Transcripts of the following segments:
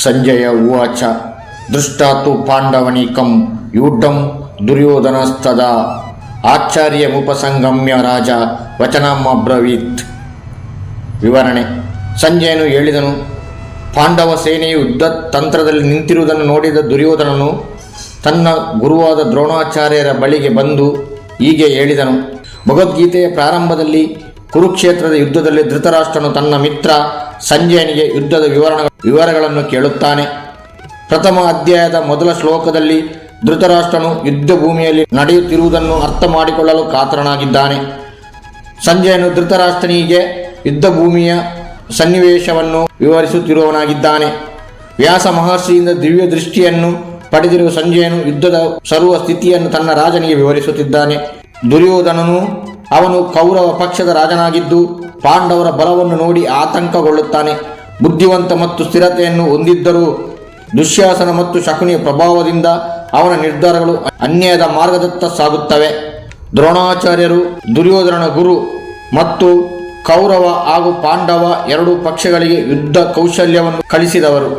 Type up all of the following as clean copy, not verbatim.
ಸಂಜಯ ಉವಾಚ ದೃಷ್ಟಾತು ಪಾಂಡವನಿಕಂ ಯೂಢಂ ದುರ್ಯೋಧನಸ್ತದಾ ಆಚಾರ್ಯಮುಪಸಂಗಮ್ಯ ರಾಜ ವಚನಮಬ್ರವೀತ್. ವಿವರಣೆ. ಸಂಜಯನು ಹೇಳಿದನು. ಪಾಂಡವ ಸೇನೆಯು ಯುದ್ಧ ತಂತ್ರದಲ್ಲಿ ನಿಂತಿರುವುದನ್ನು ನೋಡಿದ ದುರ್ಯೋಧನನು ತನ್ನ ಗುರುವಾದ ದ್ರೋಣಾಚಾರ್ಯರ ಬಳಿಗೆ ಬಂದು ಹೀಗೆ ಹೇಳಿದನು. ಭಗವದ್ಗೀತೆಯ ಪ್ರಾರಂಭದಲ್ಲಿ ಕುರುಕ್ಷೇತ್ರದ ಯುದ್ಧದಲ್ಲಿ ಧೃತರಾಷ್ಟ್ರನು ತನ್ನ ಮಿತ್ರ ಸಂಜಯನಿಗೆ ಯುದ್ಧದ ವಿವರಗಳನ್ನು ಕೇಳುತ್ತಾನೆ. ಪ್ರಥಮ ಅಧ್ಯಾಯದ ಮೊದಲ ಶ್ಲೋಕದಲ್ಲಿ ಧೃತರಾಷ್ಟ್ರನು ಯುದ್ಧ ಭೂಮಿಯಲ್ಲಿ ನಡೆಯುತ್ತಿರುವುದನ್ನು ಅರ್ಥ ಮಾಡಿಕೊಳ್ಳಲು ಕಾತರನಾಗಿದ್ದಾನೆ. ಸಂಜಯನು ಧೃತರಾಷ್ಟ್ರನಿಗೆ ಯುದ್ಧ ಭೂಮಿಯ ಸನ್ನಿವೇಶವನ್ನು ವಿವರಿಸುತ್ತಿರುವವನಾಗಿದ್ದಾನೆ. ವ್ಯಾಸ ಮಹರ್ಷಿಯಿಂದ ದಿವ್ಯ ದೃಷ್ಟಿಯನ್ನು ಪಡೆದಿರುವ ಸಂಜಯನು ಯುದ್ಧದ ಸರ್ವ ಸ್ಥಿತಿಯನ್ನು ತನ್ನ ರಾಜನಿಗೆ ವಿವರಿಸುತ್ತಿದ್ದಾನೆ. ದುರ್ಯೋಧನನು ಅವನು ಕೌರವ ಪಕ್ಷದ ರಾಜನಾಗಿದ್ದು ಪಾಂಡವರ ಬಲವನ್ನು ನೋಡಿ ಆತಂಕಗೊಳ್ಳುತ್ತಾನೆ. ಬುದ್ಧಿವಂತ ಮತ್ತು ಸ್ಥಿರತೆಯನ್ನು ಹೊಂದಿದ್ದರೂ ದುಶ್ಯಾಸನ ಮತ್ತು ಶಕುನಿಯ ಪ್ರಭಾವದಿಂದ ಅವನ ನಿರ್ಧಾರಗಳು ಅನ್ಯಾಯದ ಮಾರ್ಗದತ್ತ ಸಾಗುತ್ತವೆ. ದ್ರೋಣಾಚಾರ್ಯರು ದುರ್ಯೋಧನನ ಗುರು ಮತ್ತು ಕೌರವ ಹಾಗೂ ಪಾಂಡವ ಎರಡೂ ಪಕ್ಷಗಳಿಗೆ ಯುದ್ಧ ಕೌಶಲ್ಯವನ್ನು ಕಲಿಸಿದವರು.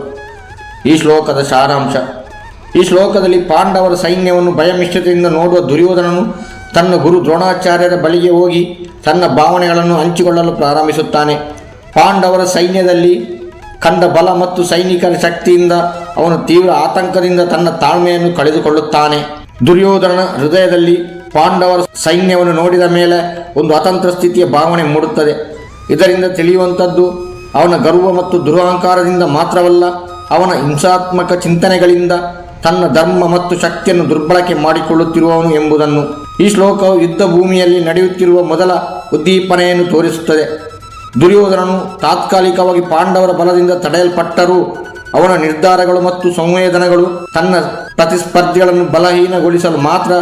ಈ ಶ್ಲೋಕದ ಸಾರಾಂಶ. ಈ ಶ್ಲೋಕದಲ್ಲಿ ಪಾಂಡವರ ಸೈನ್ಯವನ್ನು ಭಯಮಿಶ್ರಿತದಿಂದ ನೋಡುವ ದುರ್ಯೋಧನನು ತನ್ನ ಗುರು ದ್ರೋಣಾಚಾರ್ಯರ ಬಳಿಗೆ ಹೋಗಿ ತನ್ನ ಭಾವನೆಗಳನ್ನು ಹಂಚಿಕೊಳ್ಳಲು ಪ್ರಾರಂಭಿಸುತ್ತಾನೆ. ಪಾಂಡವರ ಸೈನ್ಯದಲ್ಲಿ ಕಂಡ ಬಲ ಮತ್ತು ಸೈನಿಕರ ಶಕ್ತಿಯಿಂದ ಅವನು ತೀವ್ರ ಆತಂಕದಿಂದ ತನ್ನ ತಾಳ್ಮೆಯನ್ನು ಕಳೆದುಕೊಳ್ಳುತ್ತಾನೆ. ದುರ್ಯೋಧನನ ಹೃದಯದಲ್ಲಿ ಪಾಂಡವರ ಸೈನ್ಯವನ್ನು ನೋಡಿದ ಮೇಲೆ ಒಂದು ಅತಂತ್ರ ಸ್ಥಿತಿಯ ಭಾವನೆ ಮೂಡುತ್ತದೆ. ಇದರಿಂದ ತಿಳಿಯುವಂಥದ್ದು ಅವನ ಗರ್ವ ಮತ್ತು ದುರಹಂಕಾರದಿಂದ ಮಾತ್ರವಲ್ಲ, ಅವನ ಹಿಂಸಾತ್ಮಕ ಚಿಂತನೆಗಳಿಂದ ತನ್ನ ಧರ್ಮ ಮತ್ತು ಶಕ್ತಿಯನ್ನು ದುರ್ಬಳಕೆ ಮಾಡಿಕೊಳ್ಳುತ್ತಿರುವವನು ಎಂಬುದನ್ನು. ಈ ಶ್ಲೋಕವು ಯುದ್ಧ ಭೂಮಿಯಲ್ಲಿ ನಡೆಯುತ್ತಿರುವ ಮೊದಲ ಉದ್ದೀಪನೆಯನ್ನು ತೋರಿಸುತ್ತದೆ. ದುರ್ಯೋಧನನು ತಾತ್ಕಾಲಿಕವಾಗಿ ಪಾಂಡವರ ಬಲದಿಂದ ತಡೆಯಲ್ಪಟ್ಟರೂ ಅವನ ನಿರ್ಧಾರಗಳು ಮತ್ತು ಸಂವೇದನೆಗಳು ತನ್ನ ಪ್ರತಿಸ್ಪರ್ಧಿಗಳನ್ನು ಬಲಹೀನಗೊಳಿಸಲು ಮಾತ್ರ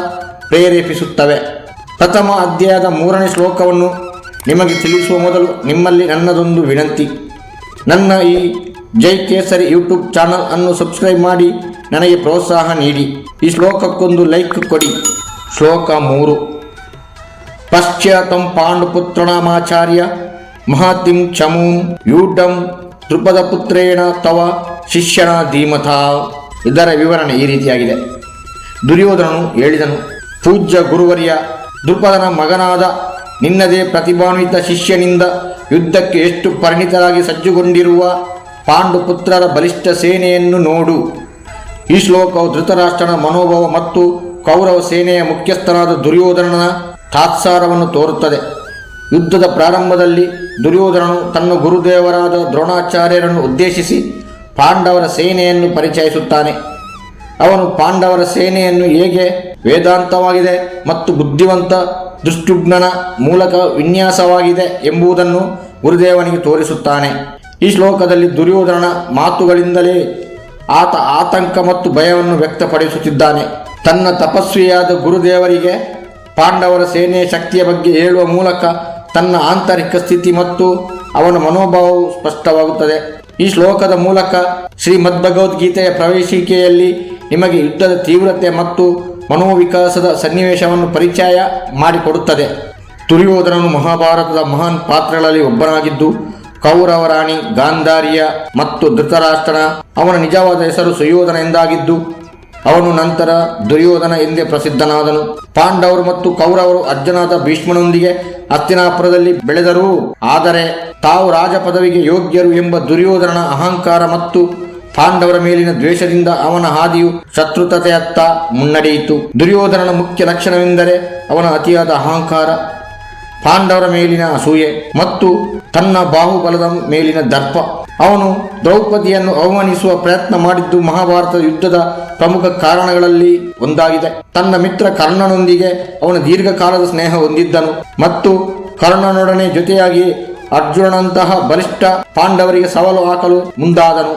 ಪ್ರೇರೇಪಿಸುತ್ತವೆ. ಪ್ರಥಮ ಅಧ್ಯಾಯದ 3ನೇ ಶ್ಲೋಕವನ್ನು ನಿಮಗೆ ತಿಳಿಸುವ ಮೊದಲು ನಿಮ್ಮಲ್ಲಿ ನನ್ನದೊಂದು ವಿನಂತಿ. ನನ್ನ ಈ ಜೈ ಕೇಸರಿ ಯೂಟ್ಯೂಬ್ ಚಾನಲ್ ಅನ್ನು ಸಬ್ಸ್ಕ್ರೈಬ್ ಮಾಡಿ ನನಗೆ ಪ್ರೋತ್ಸಾಹ ನೀಡಿ. ಈ ಶ್ಲೋಕಕ್ಕೊಂದು ಲೈಕ್ ಕೊಡಿ. ಶ್ಲೋಕ 3. ಪಶ್ಚಾತ್ತಂ ಪಾಂಡುಪುತ್ರನಾಮಾಚಾರ್ಯ ಮಹಾತಿಂ ಚಮೂಂ ಯೂಢಂ ದ್ರುಪದ ಪುತ್ರೇಣ ತವ ಶಿಷ್ಯನ ಧೀಮಥ. ಇದರ ವಿವರಣೆ ಈ ರೀತಿಯಾಗಿದೆ. ದುರ್ಯೋಧನನು ಹೇಳಿದನು, ಪೂಜ್ಯ ಗುರುವರ್ಯ, ದ್ರುಪದನ ಮಗನಾದ ನಿನ್ನದೇ ಪ್ರತಿಭಾನ್ವಿತ ಶಿಷ್ಯನಿಂದ ಯುದ್ಧಕ್ಕೆ ಎಷ್ಟು ಪರಿಣಿತರಾಗಿ ಸಜ್ಜುಗೊಂಡಿರುವ ಪಾಂಡುಪುತ್ರರ ಬಲಿಷ್ಠ ಸೇನೆಯನ್ನು ನೋಡು. ಈ ಶ್ಲೋಕವು ಧೃತರಾಷ್ಟ್ರನ ಮನೋಭಾವ ಮತ್ತು ಕೌರವ ಸೇನೆಯ ಮುಖ್ಯಸ್ಥನಾದ ದುರ್ಯೋಧನನ ತಾತ್ಸಾರವನ್ನು ತೋರುತ್ತದೆ. ಯುದ್ಧದ ಪ್ರಾರಂಭದಲ್ಲಿ ದುರ್ಯೋಧನನು ತನ್ನ ಗುರುದೇವರಾದ ದ್ರೋಣಾಚಾರ್ಯರನ್ನು ಉದ್ದೇಶಿಸಿ ಪಾಂಡವರ ಸೇನೆಯನ್ನು ಪರಿಚಯಿಸುತ್ತಾನೆ. ಅವನು ಪಾಂಡವರ ಸೇನೆಯನ್ನು ಹೇಗೆ ವೇದಾಂತವಾಗಿದೆ ಮತ್ತು ಬುದ್ಧಿವಂತ ದುಷ್ಟುಘ್ನನ ಮೂಲಕ ವಿನ್ಯಾಸವಾಗಿದೆ ಎಂಬುದನ್ನು ಗುರುದೇವನಿಗೆ ತೋರಿಸುತ್ತಾನೆ. ಈ ಶ್ಲೋಕದಲ್ಲಿ ದುರ್ಯೋಧನನ ಮಾತುಗಳಿಂದಲೇ ಆತ ಆತಂಕ ಮತ್ತು ಭಯವನ್ನು ವ್ಯಕ್ತಪಡಿಸುತ್ತಿದ್ದಾನೆ. ತನ್ನ ತಪಸ್ವಿಯಾದ ಗುರುದೇವರಿಗೆ ಪಾಂಡವರ ಸೇನೆಯ ಶಕ್ತಿಯ ಬಗ್ಗೆ ಹೇಳುವ ಮೂಲಕ ತನ್ನ ಆಂತರಿಕ ಸ್ಥಿತಿ ಮತ್ತು ಅವನ ಮನೋಭಾವವು ಸ್ಪಷ್ಟವಾಗುತ್ತದೆ. ಈ ಶ್ಲೋಕದ ಮೂಲಕ ಶ್ರೀಮದ್ಭಗವದ್ಗೀತೆಯ ಪ್ರವೇಶಿಕೆಯಲ್ಲಿ ನಿಮಗೆ ಯುದ್ಧದ ತೀವ್ರತೆ ಮತ್ತು ಮನೋವಿಕಾಸದ ಸನ್ನಿವೇಶವನ್ನು ಪರಿಚಯ ಮಾಡಿಕೊಡುತ್ತದೆ. ದುರ್ಯೋಧನನು ಮಹಾಭಾರತದ ಮಹಾನ್ ಪಾತ್ರಗಳಲ್ಲಿ ಒಬ್ಬನಾಗಿದ್ದು ಕೌರವ ರಾಣಿ ಗಾಂಧಾರಿಯ ಮತ್ತು ಧೃತರಾಷ್ಟ್ರನ ಅವನ ನಿಜವಾದ ಹೆಸರು ಸುಯೋಧನ ಎಂದಾಗಿದ್ದು ಅವನು ನಂತರ ದುರ್ಯೋಧನ ಎಂದೇ ಪ್ರಸಿದ್ಧನಾದನು. ಪಾಂಡವರು ಮತ್ತು ಕೌರವರು ಅಜ್ಜನಾದ ಭೀಷ್ಮನೊಂದಿಗೆ ಹಸ್ತಿನಾಪುರದಲ್ಲಿ ಬೆಳೆದರೂ ಆದರೆ ತಾವು ರಾಜ ಪದವಿಗೆ ಯೋಗ್ಯರು ಎಂಬ ದುರ್ಯೋಧನನ ಅಹಂಕಾರ ಮತ್ತು ಪಾಂಡವರ ಮೇಲಿನ ದ್ವೇಷದಿಂದ ಅವನ ಹಾದಿಯು ಶತ್ರುತತೆಯತ್ತ ಮುನ್ನಡೆಯಿತು. ದುರ್ಯೋಧನನ ಮುಖ್ಯ ಲಕ್ಷಣವೆಂದರೆ ಅವನ ಅತಿಯಾದ ಅಹಂಕಾರ, ಪಾಂಡವರ ಮೇಲಿನ ಅಸೂಯೆ ಮತ್ತು ತನ್ನ ಬಾಹುಬಲದ ಮೇಲಿನ ದರ್ಪ. ಅವನು ದ್ರೌಪದಿಯನ್ನು ಅವಮಾನಿಸುವ ಪ್ರಯತ್ನ ಮಾಡಿದ್ದು ಮಹಾಭಾರತ ಯುದ್ಧದ ಪ್ರಮುಖ ಕಾರಣಗಳಲ್ಲಿ ಒಂದಾಗಿದೆ. ತನ್ನ ಮಿತ್ರ ಕರ್ಣನೊಂದಿಗೆ ಅವನ ದೀರ್ಘಕಾಲದ ಸ್ನೇಹ ಹೊಂದಿದ್ದನು ಮತ್ತು ಕರ್ಣನೊಡನೆ ಜೊತೆಯಾಗಿ ಅರ್ಜುನನಂತಹ ಬಲಿಷ್ಠ ಪಾಂಡವರಿಗೆ ಸವಾಲು ಹಾಕಲು ಮುಂದಾದನು.